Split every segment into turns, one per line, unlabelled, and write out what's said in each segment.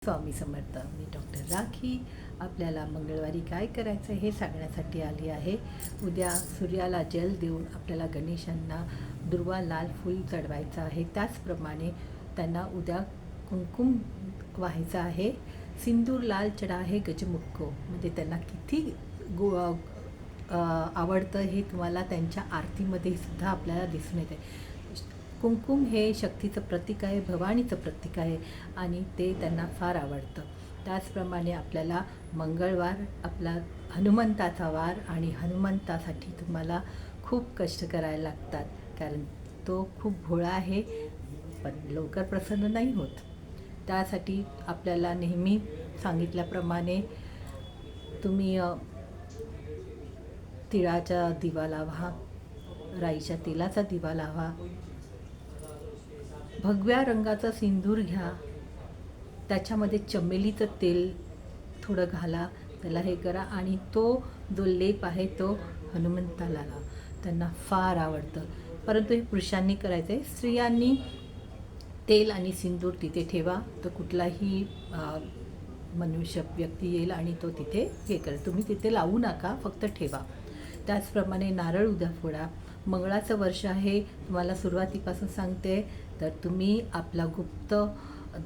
स्वामी समर्थ. मी doctor rakhi आपल्याला मंगळवारी काय करायचं हे सांगण्यासाठी आली आहे. उद्या सूर्याला जल देऊन आपल्याला गणेशांना दुर्वा लाल फूल चढवायचं आहे. त्याचप्रमाणे त्यांना उद्या कुंकुम व्हायचं आहे. सिंदूर लाल चढा आहे गजमुख, म्हणजे त्यांना किती आवडतं हे तुम्हाला त्यांच्या आरतीमध्ये सुद्धा आपल्याला दिसून येते. कुंकुम हे शक्तीचं प्रतीक आहे, भवानीचं प्रतीक आहे आणि ते त्यांना फार आवडतं. त्याचप्रमाणे आपल्याला मंगळवार आपला हनुमंताचा वार आणि हनुमंतासाठी तुम्हाला खूप कष्ट करायला लागतात, कारण तो खूप भोळा आहे पण लवकर प्रसन्न नाही होत. त्यासाठी आपल्याला नेहमी सांगितल्याप्रमाणे तुम्ही तिळाचा दिवा लावा, राईच्या तेलाचा दिवा लावा, भगव्या रंगाचा सिंदूर घ्या, त्याच्यामध्ये चमेलीचं तेल थोडं घाला, त्याला हे करा आणि तो जो लेप आहे तो हनुमंताला लावा. त्यांना फार आवडतं, परंतु हे पुरुषांनी करायचं आहे. स्त्रियांनी तेल आणि सिंदूर तिथे ठेवा, तर कुठलाही मनुष्य व्यक्ती येईल आणि तो तिथे हे करेल. तुम्ही तिथे लावू नका, फक्त ठेवा. त्याचप्रमाणे नारळ उद्या फोडा. मंगळाचं वर्ष आहे, तुम्हाला सुरुवातीपासून सांगते. तर तुम्ही आपला गुप्त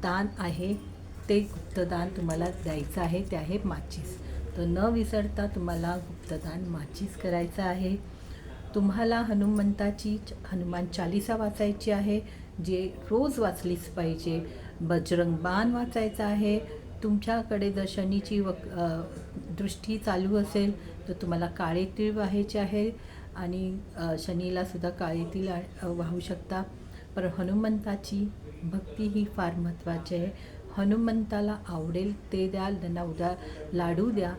दान आहे ते गुप्तदान तुम्हाला द्यायचं आहे, ते आहे माचीस. तर न विसरता तुम्हाला गुप्तदान माचीस करायचं आहे. तुम्हाला हनुमंताची हनुमान चालीसा वाचायची आहे, जे रोज वाचलीच पाहिजे. बजरंग बाण वाचायचं आहे. तुमच्याकडे जर शनीची दृष्टी चालू असेल तर तुम्हाला काळे तीळ व्हायचे आहे आणि शनीलासुद्धा काळे तीळ वाहू शकता. पण हनुमंताची भक्ती ही फार महत्त्वाची आहे. हनुमंताला आवडेल ते द्या, त्यांना उद्या लाडू द्या,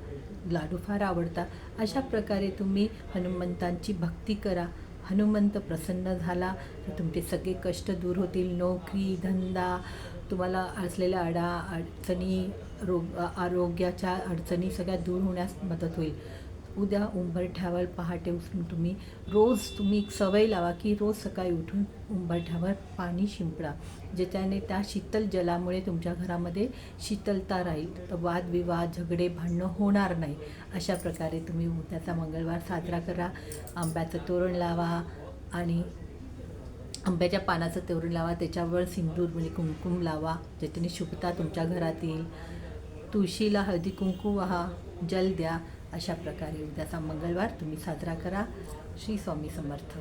लाडू फार आवडतात. अशा प्रकारे तुम्ही हनुमंतांची भक्ती करा. हनुमंत प्रसन्न झाला तर तुमचे सगळे कष्ट दूर होतील. नोकरी, धंदा, तुम्हाला असलेल्या अडचणी, आरोग्याच्या अडचणी सगळ्या दूर होण्यास मदत होईल. उद्या उंबरठ्यावर पहाटे उठून तुम्ही एक सवय लावा की रोज सकाळी उठून उंबरठ्यावर पाणी शिंपडा, ज्याच्याने त्या शीतल जलामुळे तुमच्या घरामध्ये शीतलता राहील, तर वादविवाद, झगडे, भांडणं होणार नाही. अशा प्रकारे तुम्ही उद्याचा मंगळवार साजरा करा. आंब्याचं तोरण लावा आणि आंब्याच्या पानाचं तोरण लावा, त्याच्यावर सिंदूर म्हणजे कुंकुम लावा, ज्याच्याने शुभता तुमच्या घरात येईल. तुळशीला हळदी कुंकू वाहा, जल द्या. अशा प्रकारे उद्याचा मंगळवार तुम्ही साजरा करा. श्री स्वामी समर्थ.